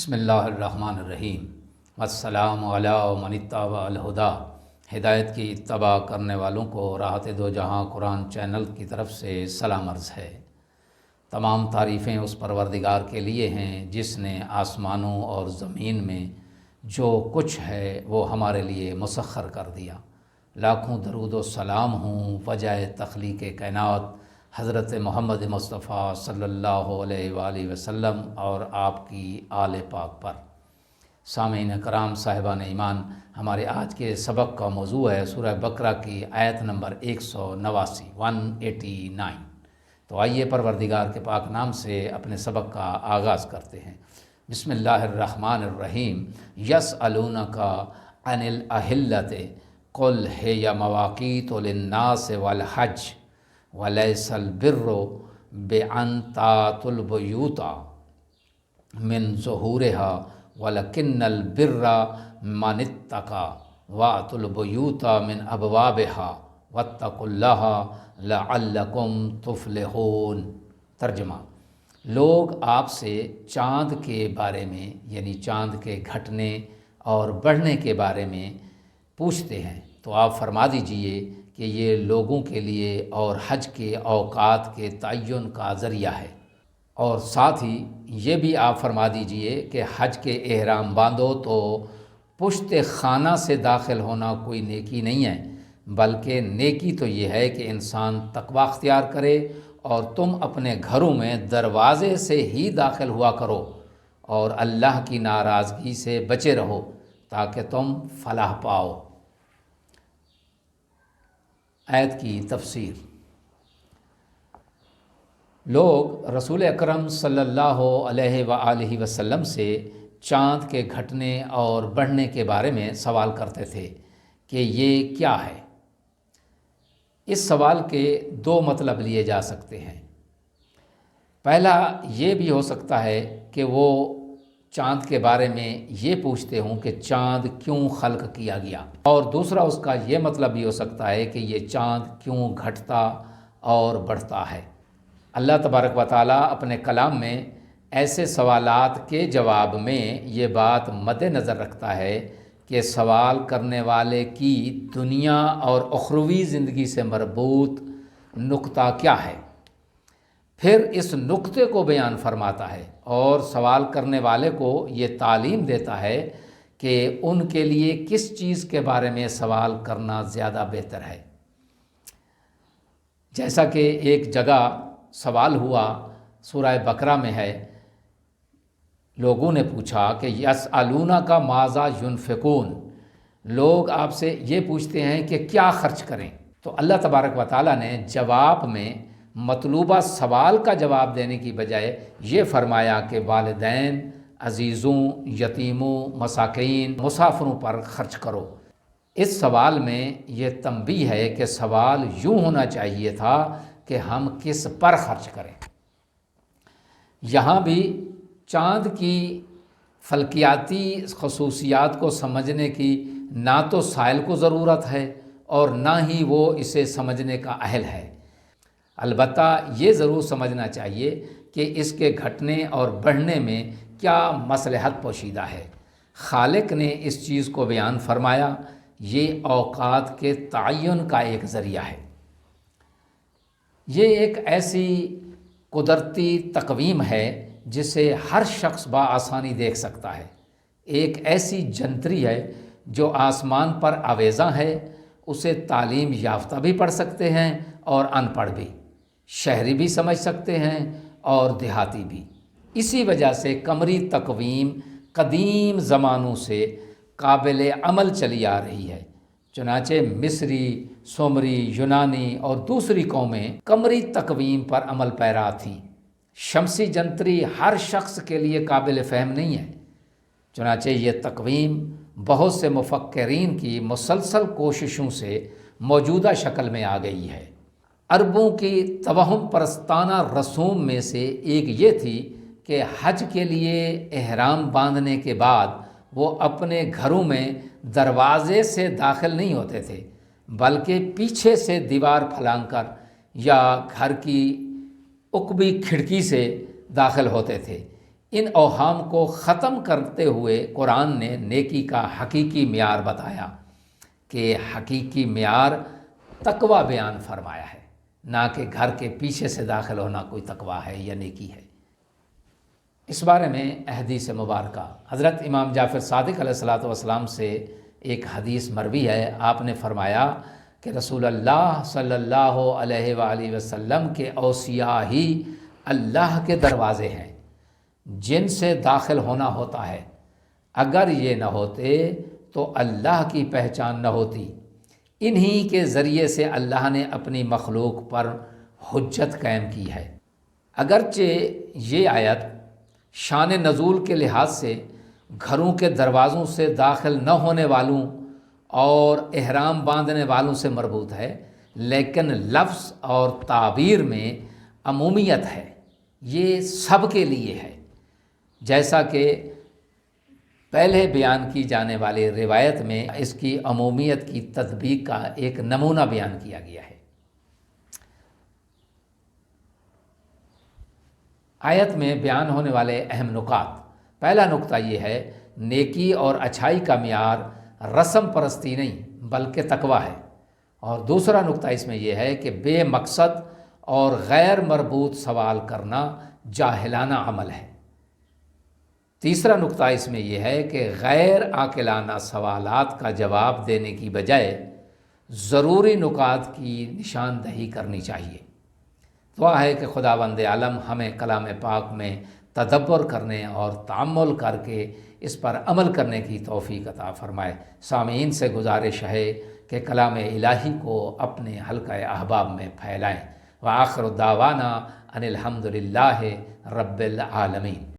بسم اللہ الرحمن الرحیم السلام علی من اتبع الہدی۔ ہدایت کی اتباع کرنے والوں کو راحت دو جہاں قرآن چینل کی طرف سے سلام عرض ہے۔ تمام تعریفیں اس پروردگار کے لیے ہیں جس نے آسمانوں اور زمین میں جو کچھ ہے وہ ہمارے لیے مسخر کر دیا۔ لاکھوں درود و سلام ہوں وجہ تخلیق کائنات حضرت محمد مصطفیٰ صلی اللہ علیہ وآلہ وسلم اور آپ کی آل پاک پر۔ سامعین کرام صاحبان ایمان، ہمارے آج کے سبق کا موضوع ہے سورہ بقرہ کی آیت نمبر 189۔ تو آئیے پروردگار کے پاک نام سے اپنے سبق کا آغاز کرتے ہیں۔ بسم اللہ الرحمن الرحیم۔ یسألونک عن الاہلۃ قل ہی مواقیت للناس والحج ولیس البر بأن تأتوا البیوت من ظہورها ولکن البر من اتقى وأتوا البیوت من ابوابها واتقوا اللہ لعلکم تفلحون۔ ترجمہ: لوگ آپ سے چاند کے بارے میں یعنی چاند کے گھٹنے اور بڑھنے کے بارے میں پوچھتے ہیں تو آپ فرما دیجئے کہ یہ لوگوں کے لیے اور حج کے اوقات کے تعین کا ذریعہ ہے، اور ساتھ ہی یہ بھی آپ فرما دیجئے کہ حج کے احرام باندھو تو پشت خانہ سے داخل ہونا کوئی نیکی نہیں ہے، بلکہ نیکی تو یہ ہے کہ انسان تقوی اختیار کرے اور تم اپنے گھروں میں دروازے سے ہی داخل ہوا کرو اور اللہ کی ناراضگی سے بچے رہو تاکہ تم فلاح پاؤ۔ آیت کی تفسیر: لوگ رسول اکرم صلی اللہ علیہ وآلہ وسلم سے چاند کے گھٹنے اور بڑھنے کے بارے میں سوال کرتے تھے کہ یہ کیا ہے۔ اس سوال کے دو مطلب لیے جا سکتے ہیں۔ پہلا یہ بھی ہو سکتا ہے کہ وہ چاند کے بارے میں یہ پوچھتے ہوں کہ چاند کیوں خلق کیا گیا، اور دوسرا اس کا یہ مطلب بھی ہو سکتا ہے کہ یہ چاند کیوں گھٹتا اور بڑھتا ہے۔ اللہ تبارک و تعالیٰ اپنے کلام میں ایسے سوالات کے جواب میں یہ بات مد نظر رکھتا ہے کہ سوال کرنے والے کی دنیا اور اخروی زندگی سے مربوط نقطہ کیا ہے، پھر اس نقطے کو بیان فرماتا ہے اور سوال کرنے والے کو یہ تعلیم دیتا ہے کہ ان کے لیے کس چیز کے بارے میں سوال کرنا زیادہ بہتر ہے۔ جیسا کہ ایک جگہ سوال ہوا سورہ بقرہ میں ہے، لوگوں نے پوچھا کہ یسألونک ماذا ینفقون، لوگ آپ سے یہ پوچھتے ہیں کہ کیا خرچ کریں، تو اللہ تبارک و تعالیٰ نے جواب میں مطلوبہ سوال کا جواب دینے کی بجائے یہ فرمایا کہ والدین، عزیزوں، یتیموں، مساکین، مسافروں پر خرچ کرو۔ اس سوال میں یہ تنبیہ ہے کہ سوال یوں ہونا چاہیے تھا کہ ہم کس پر خرچ کریں۔ یہاں بھی چاند کی فلکیاتی خصوصیات کو سمجھنے کی نہ تو سائل کو ضرورت ہے اور نہ ہی وہ اسے سمجھنے کا اہل ہے، البتہ یہ ضرور سمجھنا چاہیے کہ اس کے گھٹنے اور بڑھنے میں کیا مصلحت پوشیدہ ہے۔ خالق نے اس چیز کو بیان فرمایا، یہ اوقات کے تعین کا ایک ذریعہ ہے۔ یہ ایک ایسی قدرتی تقویم ہے جسے ہر شخص بآسانی دیکھ سکتا ہے، ایک ایسی جنتری ہے جو آسمان پر آویزاں ہے، اسے تعلیم یافتہ بھی پڑھ سکتے ہیں اور ان پڑھ بھی، شہری بھی سمجھ سکتے ہیں اور دیہاتی بھی۔ اسی وجہ سے قمری تقویم قدیم زمانوں سے قابل عمل چلی آ رہی ہے، چنانچہ مصری، سومری، یونانی اور دوسری قومیں قمری تقویم پر عمل پیرا تھیں۔ شمسی جنتری ہر شخص کے لیے قابل فہم نہیں ہے، چنانچہ یہ تقویم بہت سے مفکرین کی مسلسل کوششوں سے موجودہ شکل میں آ گئی ہے۔ عربوں کی توہم پرستانہ رسوم میں سے ایک یہ تھی کہ حج کے لیے احرام باندھنے کے بعد وہ اپنے گھروں میں دروازے سے داخل نہیں ہوتے تھے، بلکہ پیچھے سے دیوار پھلانگ کر یا گھر کی عقبی کھڑکی سے داخل ہوتے تھے۔ ان اوہام کو ختم کرتے ہوئے قرآن نے نیکی کا حقیقی معیار بتایا کہ حقیقی معیار تقوی بیان فرمایا ہے، نہ کہ گھر کے پیچھے سے داخل ہونا کوئی تقوی ہے یا نیکی ہے۔ اس بارے میں احادیث مبارکہ حضرت امام جعفر صادق علیہ الصلوۃ والسلام سے ایک حدیث مروی ہے۔ آپ نے فرمایا کہ رسول اللہ صلی اللہ علیہ وآلہ وسلم کے اوصیاء ہی اللہ کے دروازے ہیں جن سے داخل ہونا ہوتا ہے، اگر یہ نہ ہوتے تو اللہ کی پہچان نہ ہوتی۔ انہی کے ذریعے سے اللہ نے اپنی مخلوق پر حجت قائم کی ہے۔ اگرچہ یہ آیت شان نزول کے لحاظ سے گھروں کے دروازوں سے داخل نہ ہونے والوں اور احرام باندھنے والوں سے مربوط ہے، لیکن لفظ اور تعبیر میں عمومیت ہے، یہ سب کے لیے ہے، جیسا کہ پہلے بیان کی جانے والی روایت میں اس کی عمومیت کی تطبیق کا ایک نمونہ بیان کیا گیا ہے۔ آیت میں بیان ہونے والے اہم نکات، پہلا نقطہ یہ ہے نیکی اور اچھائی کا معیار رسم پرستی نہیں بلکہ تقوی ہے، اور دوسرا نقطہ اس میں یہ ہے کہ بے مقصد اور غیر مربوط سوال کرنا جاہلانہ عمل ہے۔ تیسرا نقطہ اس میں یہ ہے کہ غیر عاقلانہ سوالات کا جواب دینے کی بجائے ضروری نکات کی نشاندہی کرنی چاہیے۔ دعا ہے کہ خداوند عالم ہمیں کلام پاک میں تدبر کرنے اور تأمل کر کے اس پر عمل کرنے کی توفیق عطا فرمائے۔ سامعین سے گزارش ہے کہ کلام الہی کو اپنے حلقہ احباب میں پھیلائیں۔ وآخر دعوانا ان الحمد للہ رب العالمین۔